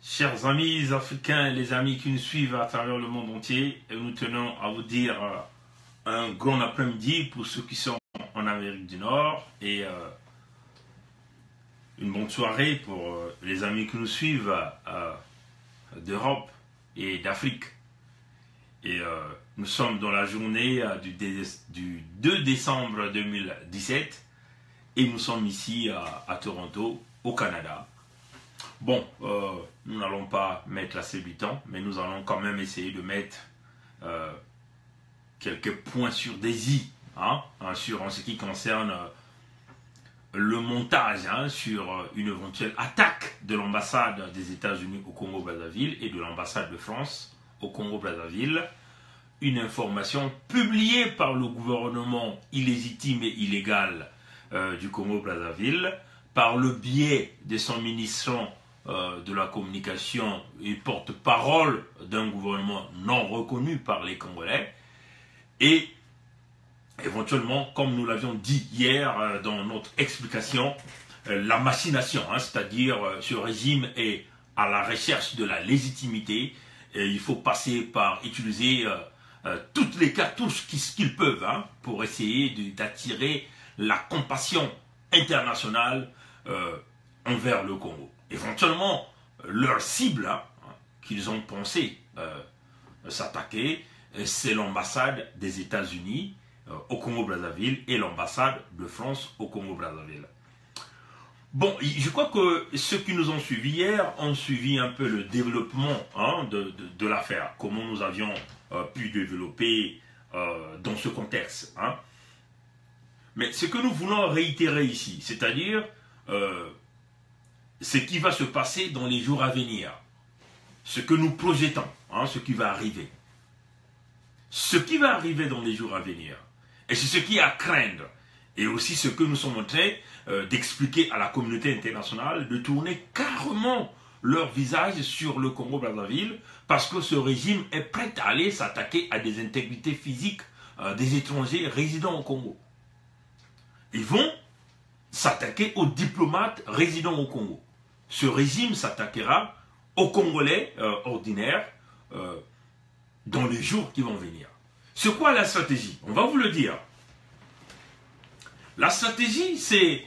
Chers amis africains et les amis qui nous suivent à travers le monde entier, nous tenons à vous dire un grand après-midi pour ceux qui sont en Amérique du Nord et une bonne soirée pour les amis qui nous suivent d'Europe et d'Afrique. Et nous sommes dans la journée du 2 décembre 2017 et nous sommes ici à Toronto, au Canada. Bon, nous n'allons pas mettre assez du temps, mais nous allons quand même essayer de mettre quelques points sur des i, en ce qui concerne le montage sur une éventuelle attaque de l'ambassade des États-Unis au Congo-Brazzaville et de l'ambassade de France au Congo-Brazzaville. Une information publiée par le gouvernement illégitime et illégal du Congo-Brazzaville par le biais de son ministre de la communication et porte-parole d'un gouvernement non reconnu par les Congolais. Et éventuellement, comme nous l'avions dit hier dans notre explication, la machination, c'est-à-dire ce régime est à la recherche de la légitimité et il faut passer par utiliser toutes les cartouches qu'ils peuvent pour essayer d'attirer la compassion internationale envers le Congo. Éventuellement, leur cible qu'ils ont pensé s'attaquer, c'est l'ambassade des États-Unis au Congo-Brazzaville et l'ambassade de France au Congo-Brazzaville. Bon, je crois que ceux qui nous ont suivis hier ont suivi un peu le développement de l'affaire, comment nous avions pu développer dans ce contexte. Mais ce que nous voulons réitérer ici, c'est-à-dire ce qui va se passer dans les jours à venir, ce que nous projetons, ce qui va arriver. Ce qui va arriver dans les jours à venir, et c'est ce qui est à craindre, et aussi ce que nous sommes en train d'expliquer à la communauté internationale, de tourner carrément leur visage sur le Congo-Brazzaville, parce que ce régime est prêt à aller s'attaquer à des intégrités physiques des étrangers résidant au Congo. Ils vont s'attaquer aux diplomates résidant au Congo. Ce régime s'attaquera aux Congolais ordinaires dans les jours qui vont venir. C'est quoi la stratégie? On va vous le dire. La stratégie, c'est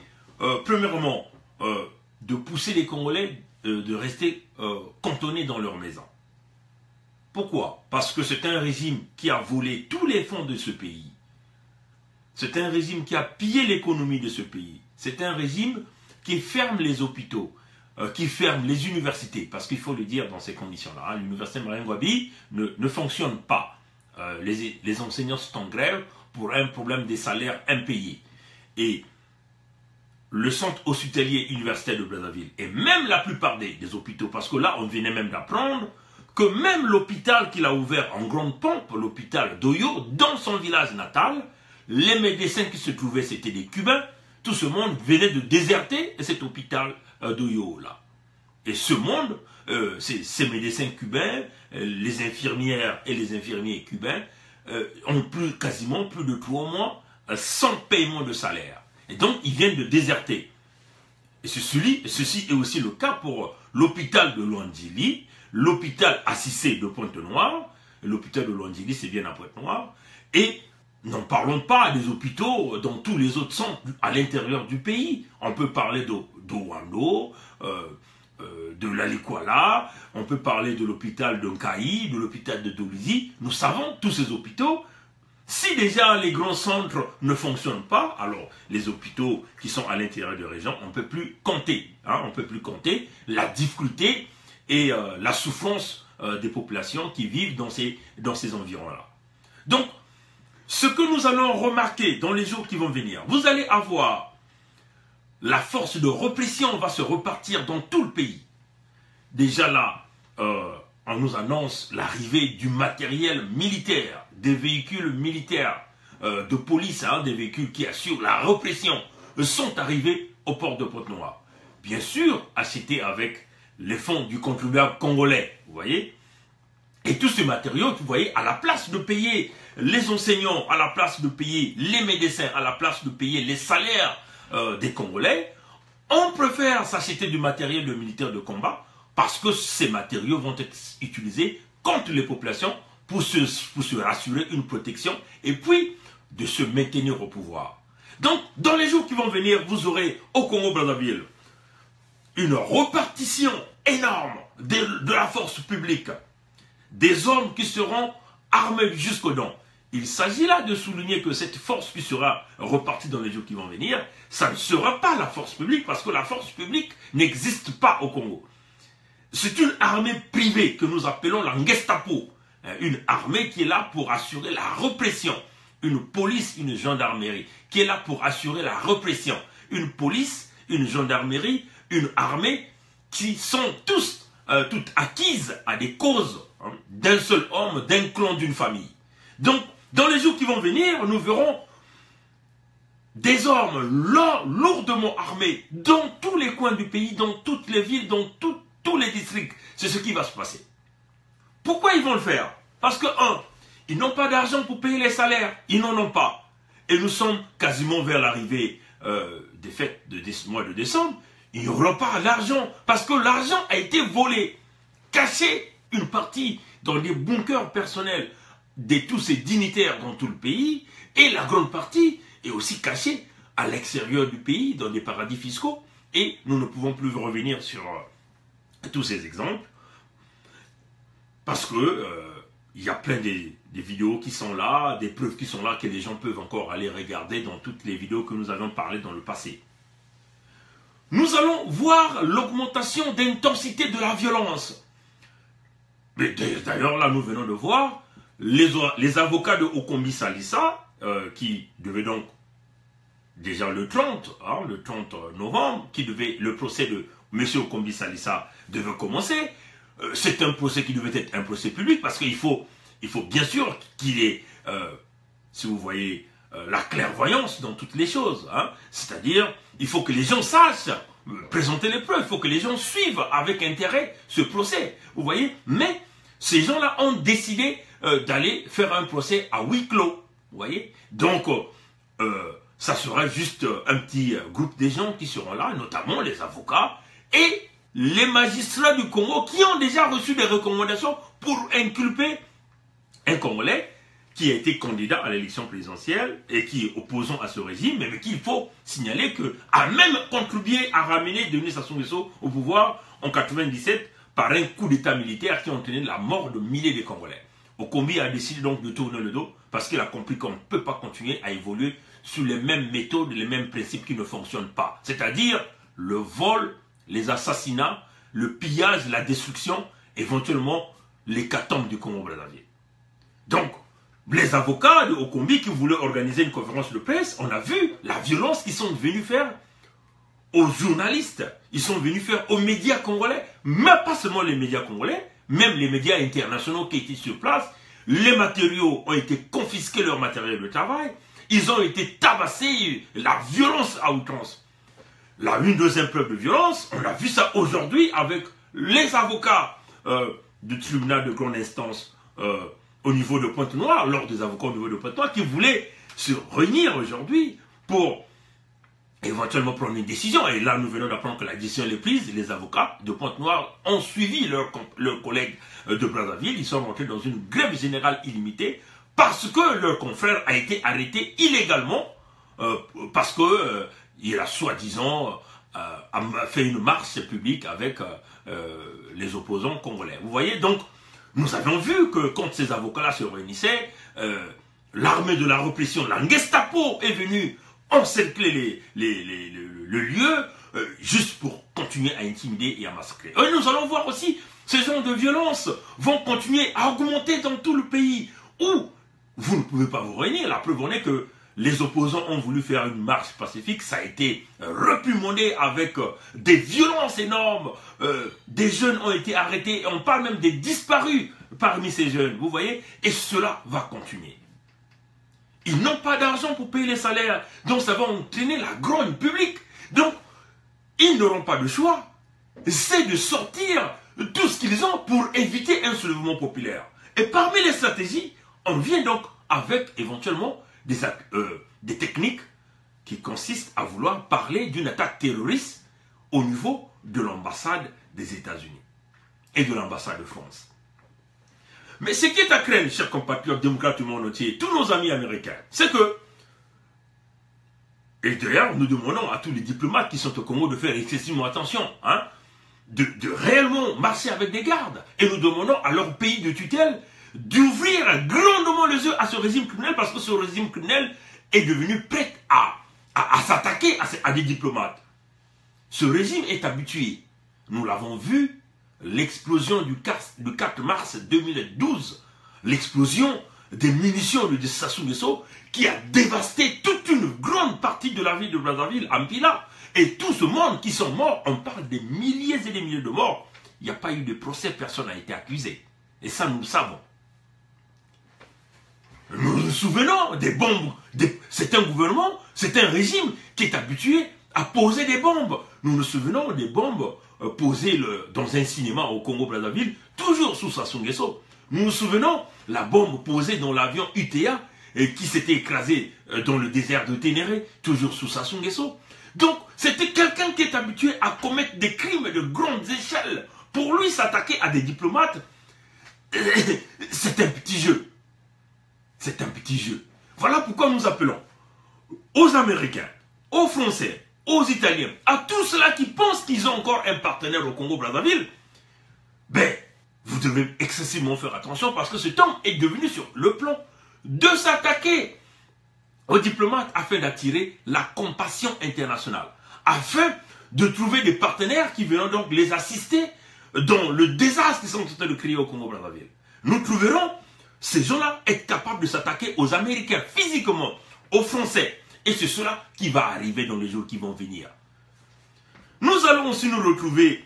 premièrement de pousser les Congolais de rester cantonnés dans leur maison. Pourquoi? Parce que c'est un régime qui a volé tous les fonds de ce pays. C'est un régime qui a pillé l'économie de ce pays. C'est un régime qui ferme les hôpitaux, qui ferme les universités. Parce qu'il faut le dire dans ces conditions-là. L'université Marien Ngouabi ne fonctionne pas. Les enseignants sont en grève pour un problème des salaires impayés. Et le centre hospitalier universitaire de Brazzaville, et même la plupart des hôpitaux, parce que là, on venait même d'apprendre que même l'hôpital qu'il a ouvert en grande pompe, l'hôpital d'Oyo, dans son village natal, les médecins qui se trouvaient, c'était des Cubains. Tout ce monde venait de déserter cet hôpital d'Oyo là. Et ce monde, ces médecins cubains, les infirmières et les infirmiers cubains, ont quasiment plus de 3 mois sans paiement de salaire. Et donc, ils viennent de déserter. Et ceci est aussi le cas pour l'hôpital de Luandjili, l'hôpital Assissé de Pointe-Noire. L'hôpital de Luandjili, c'est bien à Pointe-Noire. Et n'en parlons pas des hôpitaux dans tous les autres centres à l'intérieur du pays. On peut parler d'Owando, de l'Alikwala, on peut parler de l'hôpital de Nkaï, de l'hôpital de Dolizy. Nous savons, tous ces hôpitaux, si déjà les grands centres ne fonctionnent pas, alors les hôpitaux qui sont à l'intérieur des régions, on ne peut plus compter. On ne peut plus compter la difficulté et la souffrance des populations qui vivent dans ces environs-là. Donc, ce que nous allons remarquer dans les jours qui vont venir, vous allez avoir la force de répression va se repartir dans tout le pays. Déjà là, on nous annonce l'arrivée du matériel militaire, des véhicules militaires de police, des véhicules qui assurent la répression, sont arrivés au port de Pointe-Noire. Bien sûr, achetés avec les fonds du contribuable congolais, vous voyez. Et tous ces matériaux, vous voyez, à la place de payer les enseignants, à la place de payer les médecins, à la place de payer les salaires des Congolais, on préfère s'acheter du matériel de militaire de combat parce que ces matériaux vont être utilisés contre les populations pour se rassurer une protection et puis de se maintenir au pouvoir. Donc, dans les jours qui vont venir, vous aurez au Congo-Brazzaville une répartition énorme de la force publique, des hommes qui seront armés jusqu'aux dents. Il s'agit là de souligner que cette force qui sera repartie dans les jours qui vont venir, ça ne sera pas la force publique, parce que la force publique n'existe pas au Congo. C'est une armée privée que nous appelons la Gestapo, une armée qui est là pour assurer la répression, une police, une gendarmerie, qui est là pour assurer la répression, une police, une gendarmerie, une armée qui sont toutes acquises à des causes d'un seul homme, d'un clan, d'une famille. Donc, dans les jours qui vont venir, nous verrons des hommes lourdement armés dans tous les coins du pays, dans toutes les villes, dans tous les districts. C'est ce qui va se passer. Pourquoi ils vont le faire? Parce que, ils n'ont pas d'argent pour payer les salaires. Ils n'en ont pas. Et nous sommes quasiment vers l'arrivée des fêtes du mois de décembre. Il n'y aura pas d'argent. Parce que l'argent a été volé. Caché une partie dans des bunkers personnels de tous ces dignitaires dans tout le pays. Et la grande partie est aussi cachée à l'extérieur du pays, dans des paradis fiscaux. Et nous ne pouvons plus revenir sur tous ces exemples. Parce que il y a plein des vidéos qui sont là, des preuves qui sont là, que les gens peuvent encore aller regarder dans toutes les vidéos que nous avons parlé dans le passé. Nous allons voir l'augmentation d'intensité de la violence. Mais d'ailleurs, là, nous venons de voir les avocats de Okombi Salissa, qui devaient donc, déjà le 30 novembre, le procès de M. Okombi Salissa devait commencer. C'est un procès qui devait être un procès public, parce qu'il faut bien sûr qu'il y ait, si vous voyez, la clairvoyance dans toutes les choses. C'est-à-dire, il faut que les gens sachent présenter les preuves, il faut que les gens suivent avec intérêt ce procès. Vous voyez, mais ces gens-là ont décidé d'aller faire un procès à huis clos. Vous voyez, donc ça sera juste un petit groupe de gens qui seront là, notamment les avocats et les magistrats du Congo qui ont déjà reçu des recommandations pour inculper un Congolais qui a été candidat à l'élection présidentielle et qui est opposant à ce régime, mais qu'il faut signaler que a même contribué à ramener Denis Sassou Nguesso au pouvoir en 1997 par un coup d'état militaire qui a entraîné la mort de milliers de Congolais. Okombi a décidé donc de tourner le dos parce qu'il a compris qu'on ne peut pas continuer à évoluer sur les mêmes méthodes, les mêmes principes qui ne fonctionnent pas. C'est-à-dire le vol, les assassinats, le pillage, la destruction, éventuellement l'hécatombe du Congo-Brazzaville. Donc, les avocats de Okombi qui voulaient organiser une conférence de presse, on a vu la violence qu'ils sont venus faire aux journalistes. Ils sont venus faire aux médias congolais, mais pas seulement les médias congolais, même les médias internationaux qui étaient sur place. Les matériaux ont été confisqués, leur matériel de travail. Ils ont été tabassés, la violence à outrance. Là, une deuxième preuve de violence, on a vu ça aujourd'hui avec les avocats du tribunal de grande instance au niveau de Pointe-Noire, lors des avocats au niveau de Pointe-Noire, qui voulaient se réunir aujourd'hui pour éventuellement prendre une décision. Et là, nous venons d'apprendre que la décision est prise. Les avocats de Pointe-Noire ont suivi leurs collègues de Brazzaville. Ils sont rentrés dans une grève générale illimitée parce que leur confrère a été arrêté illégalement parce que il a soi-disant fait une marche publique avec les opposants congolais. Vous voyez, donc, nous avions vu que quand ces avocats-là se réunissaient, l'armée de la répression, la Gestapo, est venue encercler le lieu juste pour continuer à intimider et à massacrer. Et nous allons voir aussi ces gens de violence vont continuer à augmenter dans tout le pays où vous ne pouvez pas vous réunir. La preuve en est que les opposants ont voulu faire une marche pacifique, ça a été réprimandé avec des violences énormes. Des jeunes ont été arrêtés, et on parle même des disparus parmi ces jeunes, vous voyez, et cela va continuer. Ils n'ont pas d'argent pour payer les salaires, donc ça va entraîner la grogne publique. Donc, ils n'auront pas de choix, c'est de sortir tout ce qu'ils ont pour éviter un soulèvement populaire. Et parmi les stratégies, on vient donc avec éventuellement des techniques qui consistent à vouloir parler d'une attaque terroriste au niveau de l'ambassade des États-Unis. et de l'ambassade de France. Mais ce qui est à craindre, chers compatriotes démocrates du monde entier, tous nos amis américains, c'est que, et d'ailleurs nous demandons à tous les diplomates qui sont au Congo de faire excessivement attention, hein, de réellement marcher avec des gardes, et nous demandons à leur pays de tutelle d'ouvrir grandement les yeux à ce régime criminel, parce que ce régime criminel est devenu prêt à s'attaquer à des diplomates. Ce régime est habitué, nous l'avons vu, l'explosion du 4 mars 2012, l'explosion des munitions de Sassou Nguesso qui a dévasté toute une grande partie de la ville de Brazzaville, Ampila. Et tout ce monde qui sont morts, on parle des milliers et des milliers de morts. Il n'y a pas eu de procès, personne n'a été accusé. Et ça, nous le savons. Nous nous souvenons des bombes. C'est un gouvernement, c'est un régime qui est habitué à poser des bombes. Nous nous souvenons des bombes posées dans un cinéma au Congo-Brazzaville, toujours sous Sassou Nguesso. Nous nous souvenons la bombe posée dans l'avion UTA et qui s'était écrasé dans le désert de Ténéré, toujours sous Sassou Nguesso. Donc, c'était quelqu'un qui est habitué à commettre des crimes de grandes échelles. Pour lui, s'attaquer à des diplomates, c'est un petit jeu. C'est un petit jeu. Voilà pourquoi nous appelons aux Américains, aux Français, aux Italiens, à tous ceux-là qui pensent qu'ils ont encore un partenaire au Congo-Brazzaville, ben, vous devez excessivement faire attention parce que cet homme est devenu sur le plan de s'attaquer aux diplomates afin d'attirer la compassion internationale, afin de trouver des partenaires qui viennent donc les assister dans le désastre qu'ils sont en train de créer au Congo-Brazzaville. Nous trouverons ces gens-là être capables de s'attaquer aux Américains physiquement, aux Français. Et c'est cela qui va arriver dans les jours qui vont venir. Nous allons aussi nous retrouver,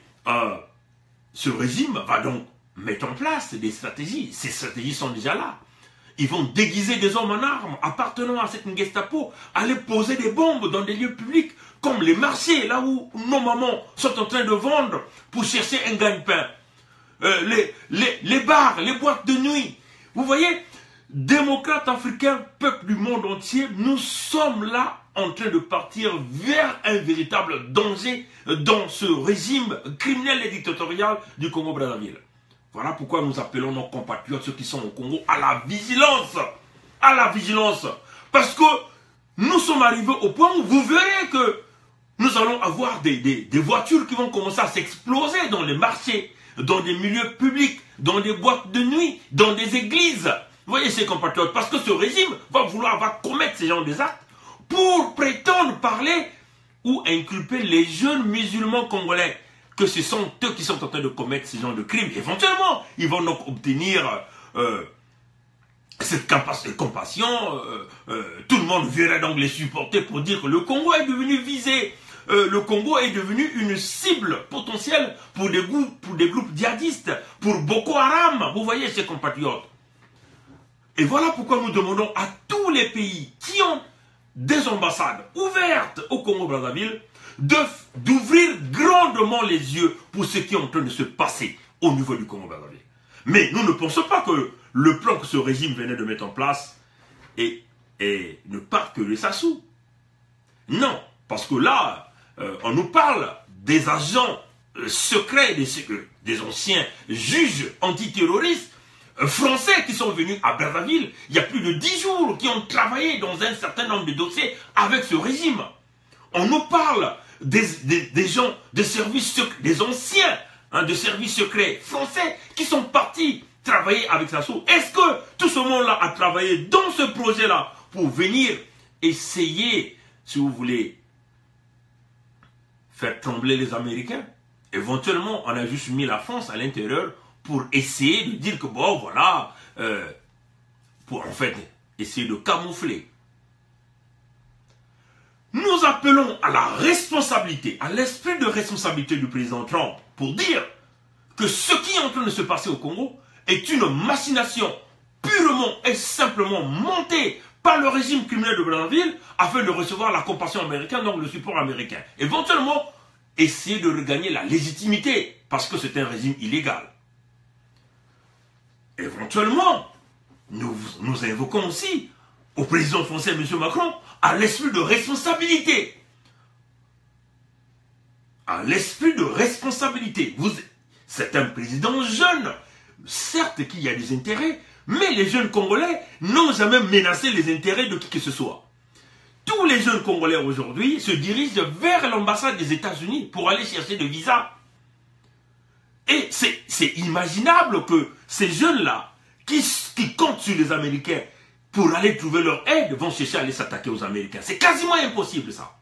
ce régime va donc mettre en place des stratégies. Ces stratégies sont déjà là. Ils vont déguiser des hommes en armes appartenant à cette Gestapo, aller poser des bombes dans des lieux publics, comme les marchés, là où nos mamans sont en train de vendre pour chercher un gagne-pain. Les bars, les boîtes de nuit. Vous voyez, démocrates africains, peuple du monde entier, nous sommes là en train de partir vers un véritable danger dans ce régime criminel et dictatorial du Congo-Brazzaville. Voilà pourquoi nous appelons nos compatriotes, ceux qui sont au Congo, à la vigilance. À la vigilance. Parce que nous sommes arrivés au point où vous verrez que nous allons avoir des voitures qui vont commencer à s'exploser dans les marchés, dans des milieux publics, dans des boîtes de nuit, dans des églises. Vous voyez ces compatriotes, parce que ce régime va commettre ces genres d'actes pour prétendre parler ou inculper les jeunes musulmans congolais, que ce sont eux qui sont en train de commettre ce genre de crimes. Éventuellement, ils vont donc obtenir cette compassion. Tout le monde viendrait donc les supporter pour dire que le Congo est devenu visé. Le Congo est devenu une cible potentielle pour des groupes djihadistes, pour Boko Haram. Vous voyez ces compatriotes. Et voilà pourquoi nous demandons à tous les pays qui ont des ambassades ouvertes au Congo-Brazzaville d'ouvrir grandement les yeux pour ce qui est en train de se passer au niveau du Congo-Brazzaville. Mais nous ne pensons pas que le plan que ce régime venait de mettre en place ne part que de Sassou. Non, parce que là, on nous parle des agents secrets, des anciens juges antiterroristes français qui sont venus à Brazzaville il y a plus de 10 jours, qui ont travaillé dans un certain nombre de dossiers avec ce régime. On nous parle des gens de services secrets, des anciens de services secrets français qui sont partis travailler avec Sassou. Est-ce que tout ce monde-là a travaillé dans ce projet-là pour venir essayer, si vous voulez, faire trembler les Américains? Éventuellement, on a juste mis la France à l'intérieur pour essayer de dire que bon, voilà, pour en fait essayer de camoufler. Nous appelons à la responsabilité, à l'esprit de responsabilité du président Trump pour dire que ce qui est en train de se passer au Congo est une machination purement et simplement montée par le régime criminel de Brazzaville afin de recevoir la compassion américaine, donc le support américain. Éventuellement, essayer de regagner la légitimité parce que c'est un régime illégal. Éventuellement, nous invoquons aussi au président français, M. Macron, à l'esprit de responsabilité. À l'esprit de responsabilité. c'est un président jeune. Certes qu'il y a des intérêts, mais les jeunes Congolais n'ont jamais menacé les intérêts de qui que ce soit. Tous les jeunes Congolais aujourd'hui se dirigent vers l'ambassade des États-Unis pour aller chercher des visas. Et c'est imaginable que ces jeunes-là, qui comptent sur les Américains pour aller trouver leur aide, vont chercher à aller s'attaquer aux Américains. C'est quasiment impossible ça.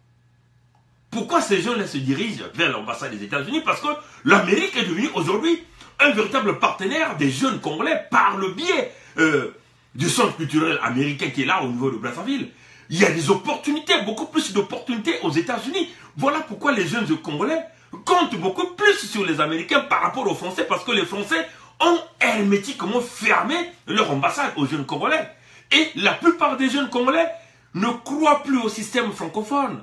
Pourquoi ces jeunes-là se dirigent vers l'ambassade des États-Unis? Parce que l'Amérique est devenue aujourd'hui un véritable partenaire des jeunes Congolais par le biais du centre culturel américain qui est là au niveau de Brazzaville. Il y a des opportunités, beaucoup plus d'opportunités aux États-Unis. Voilà pourquoi les jeunes Congolais comptent beaucoup plus sur les Américains par rapport aux Français, parce que les Français ont hermétiquement fermé leur ambassade aux jeunes Congolais. Et la plupart des jeunes Congolais ne croient plus au système francophone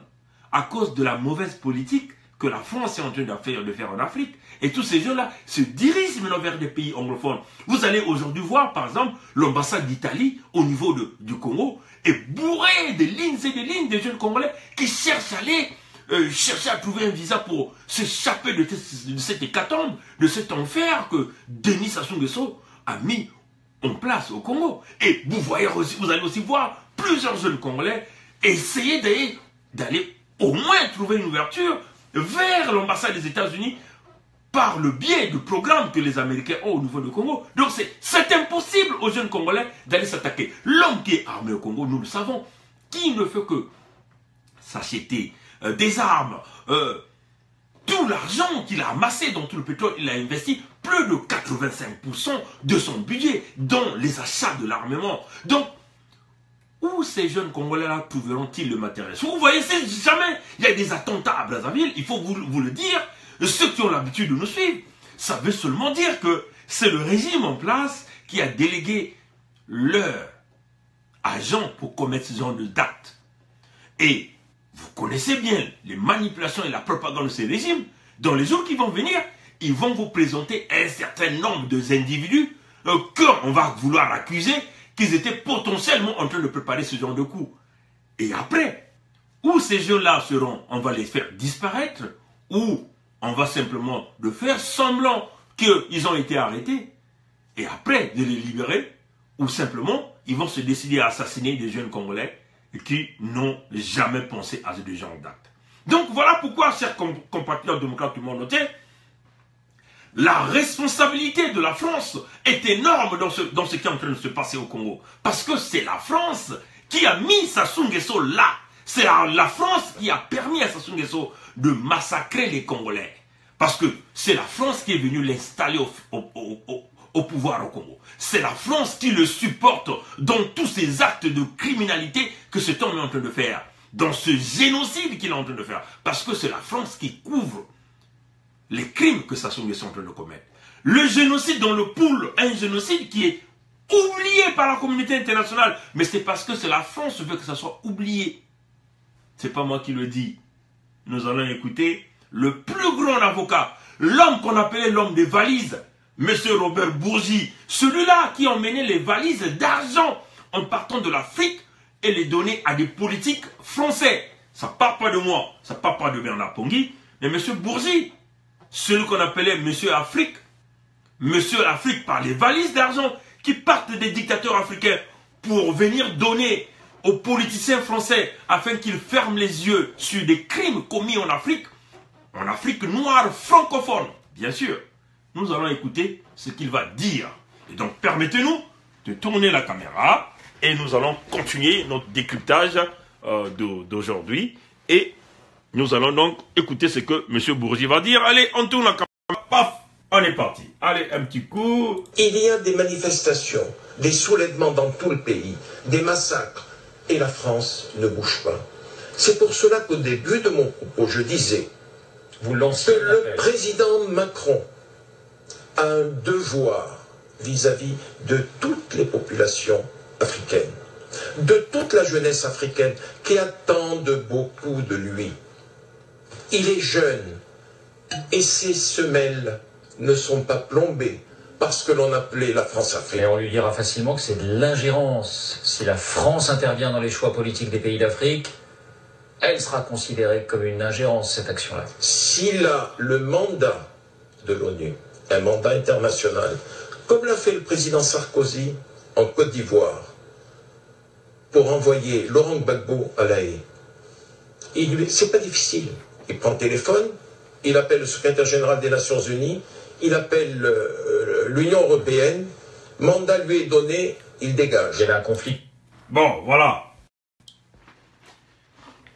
à cause de la mauvaise politique que la France est en train de faire en Afrique. Et tous ces jeunes-là se dirigent maintenant vers des pays anglophones. Vous allez aujourd'hui voir, par exemple, l'ambassade d'Italie au niveau du Congo est bourrée de lignes et des lignes de jeunes Congolais qui cherchent à aller chercher à trouver un visa pour s'échapper de cette hécatombe, de cet enfer que Denis Sassou Nguesso a mis en place au Congo. Et vous allez aussi voir plusieurs jeunes Congolais essayer d'aller au moins trouver une ouverture vers l'ambassade des États-Unis par le biais du programme que les Américains ont au niveau du Congo. Donc c'est impossible aux jeunes Congolais d'aller s'attaquer. L'homme qui est armé au Congo, nous le savons, qui ne fait que s'acheter des armes, tout l'argent qu'il a amassé dans tout le pétrole, il a investi plus de 85% de son budget dans les achats de l'armement. Donc, où ces jeunes Congolais-là trouveront-ils le matériel? Vous voyez, si jamais il y a des attentats à Brazzaville, il faut vous le dire, ceux qui ont l'habitude de nous suivre, ça veut seulement dire que c'est le régime en place qui a délégué leurs agents pour commettre ce genre d'actes. Et vous connaissez bien les manipulations et la propagande de ces régimes. Dans les jours qui vont venir, ils vont vous présenter un certain nombre d'individus qu'on va vouloir accuser qu'ils étaient potentiellement en train de préparer ce genre de coup. Et après, où ces jeunes-là seront, on va les faire disparaître, ou on va simplement de faire semblant qu'ils ont été arrêtés, et après de les libérer, ou simplement, ils vont se décider à assassiner des jeunes Congolais qui n'ont jamais pensé à ce genre d'actes. Donc voilà pourquoi, chers compatriotes démocrates, tout le monde notait, la responsabilité de la France est énorme dans ce qui est en train de se passer au Congo. Parce que c'est la France qui a mis Sassou Nguesso là. C'est la France qui a permis à Sassou Nguesso de massacrer les Congolais. Parce que c'est la France qui est venue l'installer au pouvoir au Congo. C'est la France qui le supporte dans tous ces actes de criminalité que cet homme est en train de faire. Dans ce génocide qu'il est en train de faire. Parce que c'est la France qui couvre les crimes que Sassou Nguesso est en train de commettre. Le génocide dans le pool, un génocide qui est oublié par la communauté internationale. Mais c'est parce que c'est la France qui veut que ça soit oublié. C'est pas moi qui le dis. Nous allons écouter le plus grand avocat, l'homme qu'on appelait l'homme des valises, M. Robert Bourgi, celui-là qui emmenait les valises d'argent en partant de l'Afrique et les donnait à des politiques français. Ça ne part pas de moi, ça ne part pas de Bernard Pongui, mais M. Bourgi, celui qu'on appelait Monsieur Afrique par les valises d'argent qui partent des dictateurs africains pour venir donner aux politiciens français afin qu'ils ferment les yeux sur des crimes commis en Afrique noire francophone. Bien sûr, nous allons écouter ce qu'il va dire. Et donc, permettez-nous de tourner la caméra et nous allons continuer notre décryptage d'aujourd'hui. Et nous allons donc écouter ce que M. Bourgi va dire. Allez, on tourne la caméra. Paf, on est parti. Allez, un petit coup. Il y a des manifestations, des soulèvements dans tout le pays, des massacres. Et la France ne bouge pas. C'est pour cela qu'au début de mon propos, je disais que le président Macron a un devoir vis-à-vis de toutes les populations africaines, de toute la jeunesse africaine qui attendent beaucoup de lui. Il est jeune et ses semelles ne sont pas plombées parce que l'on appelait la France-Afrique. Et on lui dira facilement que c'est de l'ingérence. Si la France intervient dans les choix politiques des pays d'Afrique, elle sera considérée comme une ingérence, cette action-là. S'il a le mandat de l'ONU, un mandat international, comme l'a fait le président Sarkozy en Côte d'Ivoire, pour envoyer Laurent Gbagbo à La Haye. C'est pas difficile. Il prend le téléphone, il appelle le secrétaire général des Nations Unies, il appelle l'Union européenne, mandat lui est donné, il dégage. Il y avait un conflit. Bon, voilà.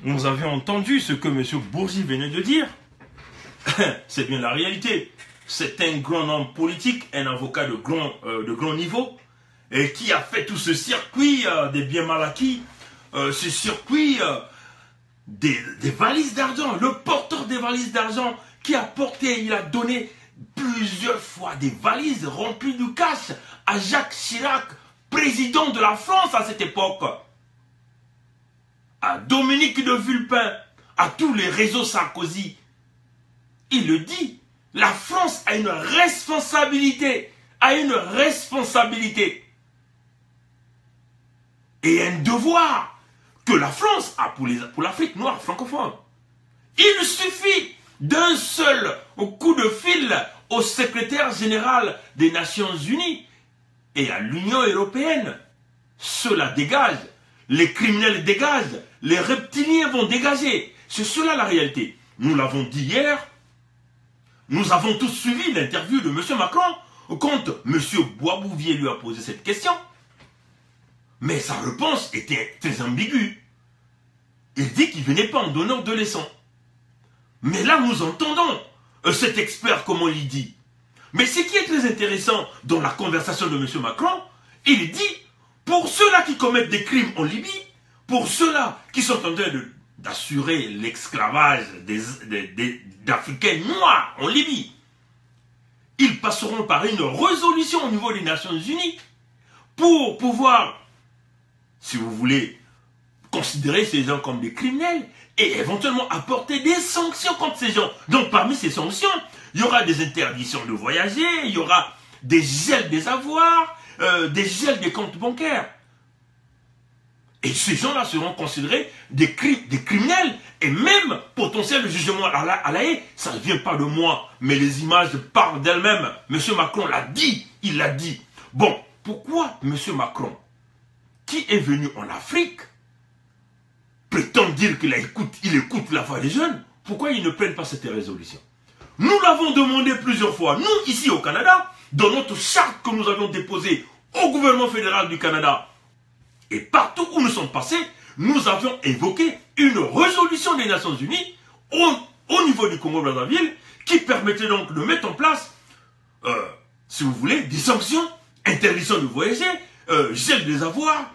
Nous avions entendu ce que M. Bourgi venait de dire. C'est bien la réalité. C'est un grand homme politique, un avocat de grand niveau, et qui a fait tout ce circuit des biens mal acquis, ce circuit des valises d'argent, le porteur des valises d'argent qui a porté, il a donné plusieurs fois des valises remplies de cash à Jacques Chirac, président de la France à cette époque, à Dominique de Villepin, à tous les réseaux Sarkozy. Il le dit, la France a une responsabilité, et un devoir que la France a pour l'Afrique noire francophone. Il suffit d'un seul coup de fil au secrétaire général des Nations Unies et à l'Union européenne. Cela dégage, les criminels dégagent, les reptiliens vont dégager. C'est cela la réalité. Nous l'avons dit hier, nous avons tous suivi l'interview de M. Macron quand M. Boisbouvier lui a posé cette question. Mais sa réponse était très ambiguë. Il dit qu'il ne venait pas en donneur de leçons. Mais là, nous entendons cet expert, comment il dit. Mais ce qui est très intéressant dans la conversation de M. Macron, il dit, pour ceux-là qui commettent des crimes en Libye, pour ceux-là qui sont en train d'assurer l'esclavage d'Africains noirs en Libye, ils passeront par une résolution au niveau des Nations Unies pour pouvoir, si vous voulez, considérer ces gens comme des criminels et éventuellement apporter des sanctions contre ces gens. Donc parmi ces sanctions, il y aura des interdictions de voyager, il y aura des gels des avoirs, des gels des comptes bancaires. Et ces gens-là seront considérés des criminels et même potentiel jugement à la haie. Ça ne vient pas de moi, mais les images parlent d'elles-mêmes. M. Macron l'a dit, il l'a dit. Bon, pourquoi M. Macron, qui est venu en Afrique, prétend dire qu'il écoute la voix des jeunes, pourquoi ils ne prennent pas cette résolution? Nous l'avons demandé plusieurs fois, nous ici au Canada, dans notre charte que nous avions déposée au gouvernement fédéral du Canada, et partout où nous sommes passés, nous avions évoqué une résolution des Nations Unies au niveau du Congo-Brazzaville qui permettait donc de mettre en place, si vous voulez, des sanctions, interdiction de voyager, gel des avoirs,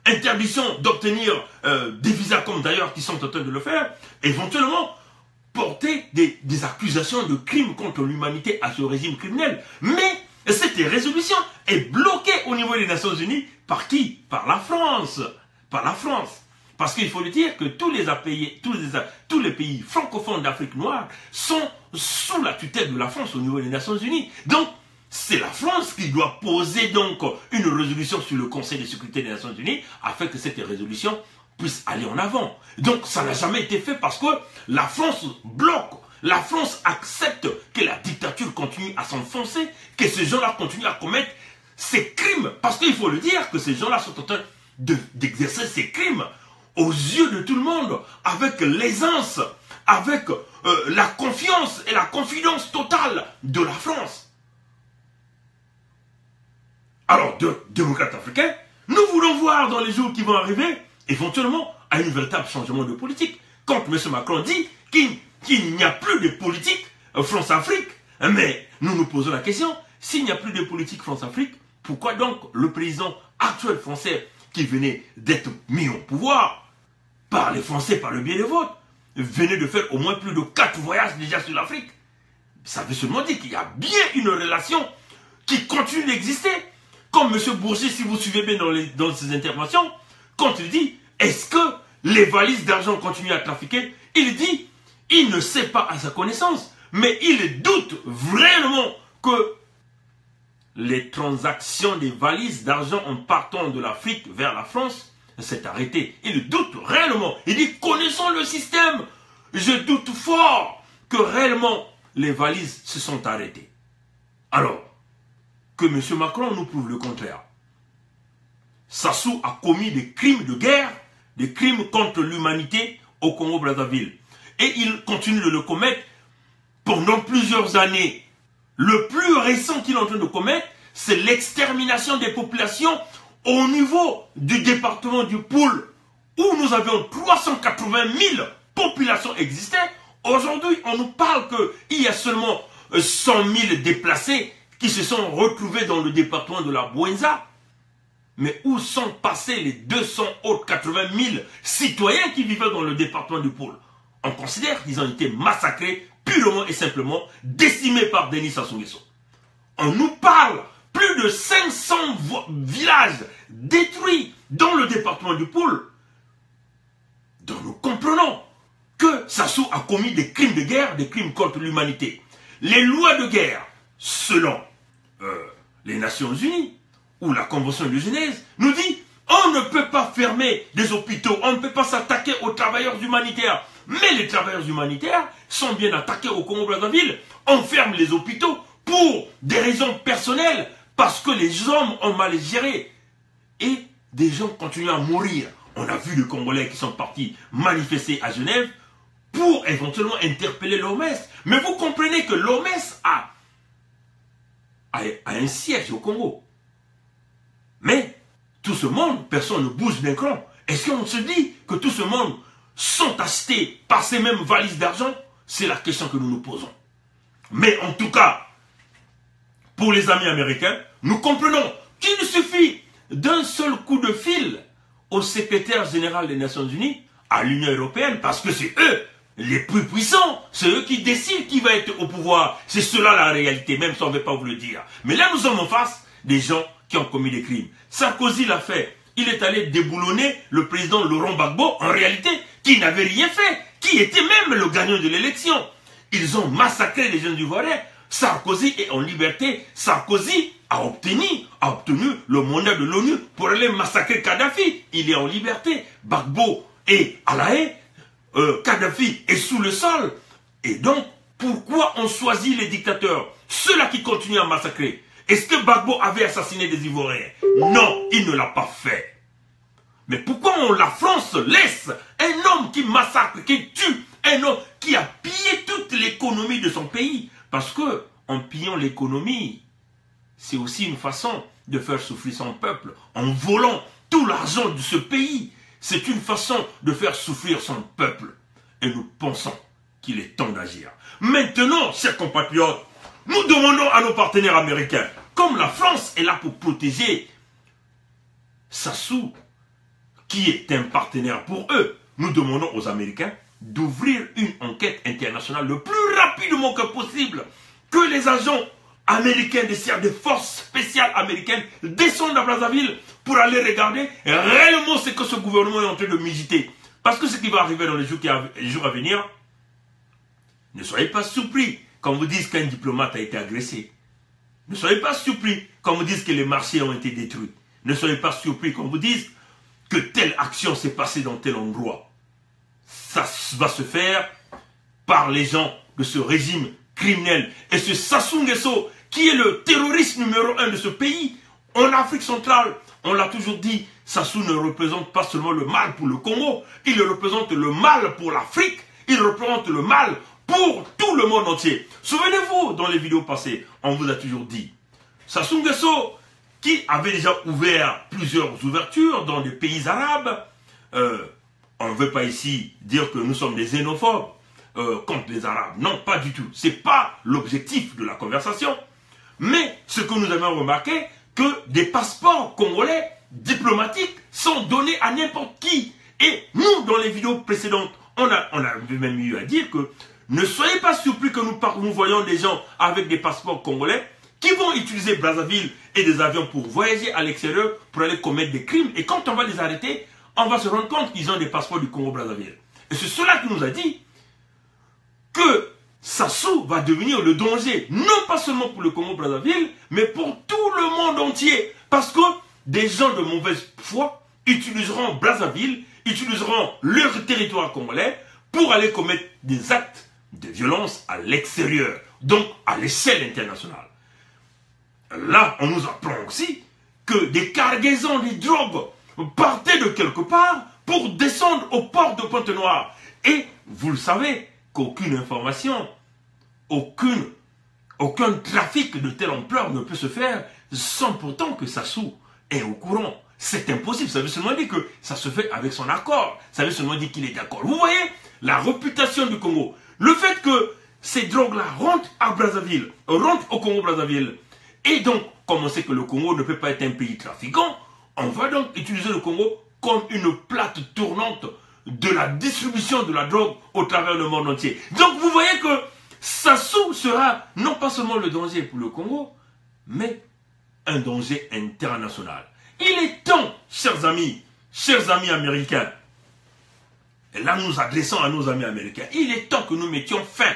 interdiction d'obtenir des visas comme d'ailleurs qui sont en train de le faire, éventuellement porter des accusations de crimes contre l'humanité à ce régime criminel. Mais cette résolution est bloquée au niveau des Nations Unies par qui? Par la France. Par la France. Parce qu'il faut le dire que tous les pays francophones d'Afrique noire sont sous la tutelle de la France au niveau des Nations Unies. Donc, c'est la France qui doit poser donc une résolution sur le Conseil de sécurité des Nations Unies afin que cette résolution puisse aller en avant. Donc, ça n'a jamais été fait parce que la France bloque. La France accepte que la dictature continue à s'enfoncer, que ces gens-là continuent à commettre ces crimes. Parce qu'il faut le dire que ces gens-là sont en train d'exercer ces crimes aux yeux de tout le monde, avec l'aisance, avec la confiance et la confidence totale de la France. Alors, démocrates africains, nous voulons voir dans les jours qui vont arriver, éventuellement, un véritable changement de politique. Quand M. Macron dit qu'il n'y a plus de politique France-Afrique, mais nous nous posons la question, s'il n'y a plus de politique France-Afrique, pourquoi donc le président actuel français qui venait d'être mis au pouvoir par les Français, par le biais des votes, venait de faire au moins plus de 4 voyages déjà sur l'Afrique? Ça veut seulement dire qu'il y a bien une relation qui continue d'exister. Comme M. Bourgi, si vous suivez bien dans ses interventions, quand il dit, est-ce que les valises d'argent continuent à trafiquer? Il dit, il ne sait pas à sa connaissance, mais il doute vraiment que les transactions des valises d'argent en partant de l'Afrique vers la France s'est arrêté. Il doute réellement. Il dit, connaissons le système. Je doute fort que réellement les valises se sont arrêtées. Alors, que M. Macron nous prouve le contraire. Sassou a commis des crimes de guerre, des crimes contre l'humanité au Congo-Brazzaville. Et il continue de le commettre pendant plusieurs années. Le plus récent qu'il est en train de commettre, c'est l'extermination des populations au niveau du département du Poul, où nous avions 380 000 populations existantes. Aujourd'hui, on nous parle qu'il y a seulement 100 000 déplacés qui se sont retrouvés dans le département de la Bouenza. Mais où sont passés les 200 autres 80 000 citoyens qui vivaient dans le département du Poul? On considère qu'ils ont été massacrés purement et simplement, décimés par Denis Sassou Nguesso. On nous parle plus de 500 villages détruits dans le département du Poul. Donc nous comprenons que Sassou a commis des crimes de guerre, des crimes contre l'humanité. Les lois de guerre, selon les Nations Unies, ou la Convention de Genève, nous dit on ne peut pas fermer des hôpitaux, on ne peut pas s'attaquer aux travailleurs humanitaires. Mais les travailleurs humanitaires sont bien attaqués au Congo-Brazzaville. On ferme les hôpitaux pour des raisons personnelles, parce que les hommes ont mal géré. Et des gens continuent à mourir. On a vu les Congolais qui sont partis manifester à Genève pour éventuellement interpeller l'OMS. Mais vous comprenez que l'OMS a un siège au Congo. Mais tout ce monde, personne ne bouge d'un cran. Est-ce qu'on se dit que tout ce monde sont achetés par ces mêmes valises d'argent? C'est la question que nous nous posons. Mais en tout cas, pour les amis américains, nous comprenons qu'il suffit d'un seul coup de fil au secrétaire général des Nations Unies, à l'Union européenne, parce que c'est eux les plus puissants, c'est eux qui décident qui va être au pouvoir. C'est cela la réalité, même si on ne veut pas vous le dire. Mais là, nous sommes en face des gens qui ont commis des crimes. Sarkozy l'a fait. Il est allé déboulonner le président Laurent Gbagbo, en réalité, qui n'avait rien fait, qui était même le gagnant de l'élection. Ils ont massacré les jeunes Ivoiriens. Sarkozy est en liberté. Sarkozy a obtenu le mandat de l'ONU pour aller massacrer Kadhafi. Il est en liberté. Gbagbo est à la haie. Kadhafi est sous le sol. Et donc, pourquoi on choisit les dictateurs? Ceux-là qui continuent à massacrer. Est-ce que Gbagbo avait assassiné des Ivoiriens? Non, il ne l'a pas fait. Mais pourquoi la France laisse un homme qui massacre, qui tue, un homme qui a pillé toute l'économie de son pays? Parce que, en pillant l'économie, c'est aussi une façon de faire souffrir son peuple. En volant tout l'argent de ce pays, c'est une façon de faire souffrir son peuple. Et nous pensons qu'il est temps d'agir. Maintenant, chers compatriotes, nous demandons à nos partenaires américains, comme la France est là pour protéger Sassou, qui est un partenaire pour eux, nous demandons aux Américains d'ouvrir une enquête internationale le plus rapidement que possible, que les agents américains des forces spéciales américaines descendent à Brazzaville pour aller regarder réellement ce que ce gouvernement est en train de méditer. Parce que ce qui va arriver dans les jours à venir, ne soyez pas surpris quand vous dites qu'un diplomate a été agressé. Ne soyez pas surpris quand vous dites que les marchés ont été détruits. Ne soyez pas surpris quand vous dites que telle action s'est passée dans tel endroit. Ça va se faire par les gens de ce régime criminel. Et ce Sassou Nguesso, qui est le terroriste numéro 1 de ce pays, en Afrique centrale, on l'a toujours dit, Sassou ne représente pas seulement le mal pour le Congo, il représente le mal pour l'Afrique, il représente le mal pour tout le monde entier. Souvenez-vous, dans les vidéos passées, on vous a toujours dit, Sassou Nguesso, qui avait déjà ouvert plusieurs ouvertures dans des pays arabes, on ne veut pas ici dire que nous sommes des xénophobes contre les Arabes. Non, pas du tout. Ce n'est pas l'objectif de la conversation. Mais ce que nous avons remarqué, que des passeports congolais diplomatiques sont donnés à n'importe qui. Et nous, dans les vidéos précédentes, on a même eu à dire que ne soyez pas surpris que nous voyons des gens avec des passeports congolais qui vont utiliser Brazzaville et des avions pour voyager à l'extérieur, pour aller commettre des crimes. Et quand on va les arrêter, on va se rendre compte qu'ils ont des passeports du Congo-Brazzaville. Et c'est cela qui nous a dit que Sassou va devenir le danger, non pas seulement pour le Congo-Brazzaville, mais pour tout le monde entier. Parce que des gens de mauvaise foi utiliseront Brazzaville, utiliseront leur territoire congolais pour aller commettre des actes de violence à l'extérieur, donc à l'échelle internationale. là, on nous apprend aussi que des cargaisons de drogue partaient de quelque part pour descendre au port de Pointe-Noire. Et vous le savez qu'aucune information, aucun trafic de telle ampleur ne peut se faire sans pourtant que Sassou est au courant. C'est impossible. Ça veut seulement dire que ça se fait avec son accord. Ça veut seulement dire qu'il est d'accord. Vous voyez la réputation du Congo. Le fait que ces drogues-là rentrent à Brazzaville, rentrent au Congo-Brazzaville. Et donc, comme on sait que le Congo ne peut pas être un pays trafiquant, on va donc utiliser le Congo comme une plate tournante de la distribution de la drogue au travers le monde entier. Donc, vous voyez que Sassou sera non pas seulement le danger pour le Congo, mais un danger international. Il est temps, chers amis américains, et là nous adressons à nos amis américains, il est temps que nous mettions fin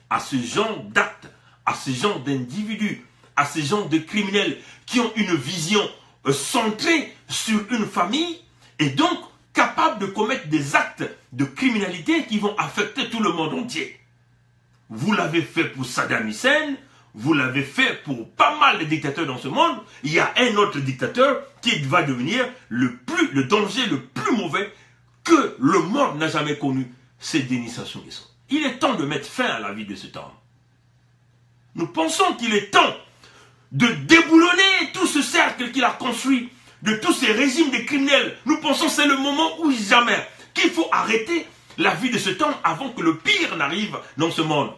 à ce genre d'actes, à ce genre d'individus, à ce genre de criminels qui ont une vision centrée sur une famille et donc capables de commettre des actes de criminalité qui vont affecter tout le monde entier. Vous l'avez fait pour Saddam Hussein, vous l'avez fait pour pas mal de dictateurs dans ce monde. Il y a un autre dictateur qui va devenir le danger le plus mauvais que le monde n'a jamais connu. C'est Denis Sassou Nguesso. Il est temps de mettre fin à la vie de cet homme. Nous pensons qu'il est temps de déboulonner tout ce cercle qu'il a construit, de tous ces régimes de criminels. Nous pensons que c'est le moment ou jamais qu'il faut arrêter la vie de cet homme avant que le pire n'arrive dans ce monde.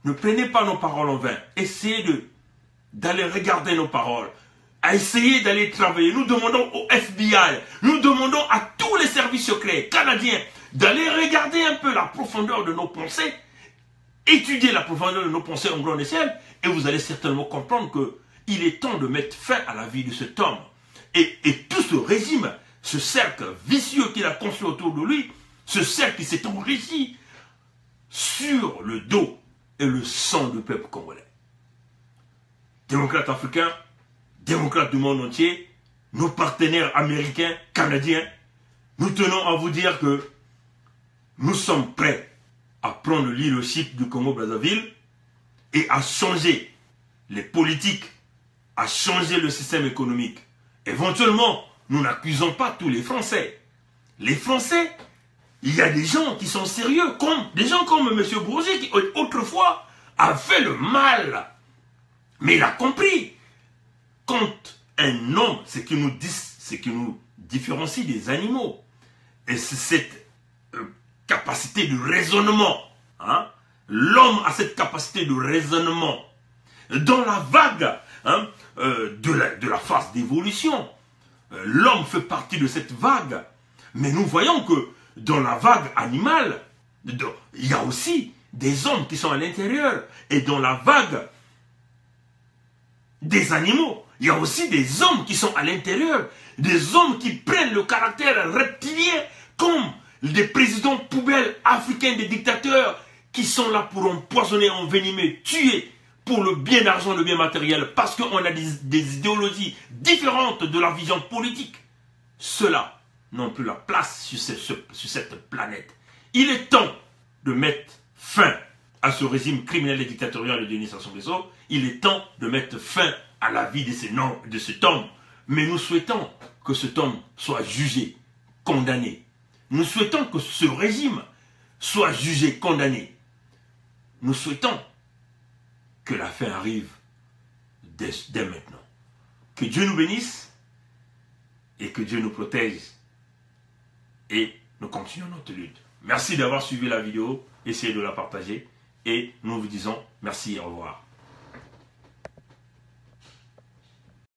Ne prenez pas nos paroles en vain. Essayez d'aller regarder nos paroles. Essayez d'aller travailler. Nous demandons au FBI, nous demandons à tous les services secrets canadiens d'aller regarder un peu la profondeur de nos pensées, étudier la profondeur de nos pensées en grande échelle, et vous allez certainement comprendre qu'il est temps de mettre fin à la vie de cet homme. Et tout ce régime, ce cercle vicieux qu'il a construit autour de lui, ce cercle qui s'est enrichi sur le dos et le sang du peuple congolais. Démocrates africains, démocrates du monde entier, nos partenaires américains, canadiens, nous tenons à vous dire que nous sommes prêts à prendre le leadership du Congo-Brazzaville et à changer les politiques, à changer le système économique. Éventuellement, nous n'accusons pas tous les Français. Les Français, il y a des gens qui sont sérieux, des gens comme M. Bourget, qui autrefois a fait le mal. Mais il a compris. Quand un homme, ce qui nous différencie des animaux, et c'est cette capacité de raisonnement. Hein? L'homme a cette capacité de raisonnement. Dans la vague de la phase d'évolution, l'homme fait partie de cette vague. Mais nous voyons que dans la vague animale, il y a aussi des hommes qui sont à l'intérieur. Et dans la vague des animaux, il y a aussi des hommes qui sont à l'intérieur. Des hommes qui prennent le caractère reptilien comme des présidents poubelles africains, des dictateurs qui sont là pour empoisonner, envenimer, tuer pour le bien d'argent, le bien matériel, parce qu'on a des idéologies différentes de la vision politique. Ceux-là n'ont plus la place sur cette planète. Il est temps de mettre fin à ce régime criminel et dictatorial de Denis Sassou Nguesso. Il est temps de mettre fin à la vie de cet homme. Mais nous souhaitons que cet homme soit jugé, condamné. Nous souhaitons que ce régime soit jugé, condamné. Nous souhaitons que la fin arrive dès maintenant. Que Dieu nous bénisse et que Dieu nous protège. Et nous continuons notre lutte. Merci d'avoir suivi la vidéo. Essayez de la partager. Et nous vous disons merci et au revoir.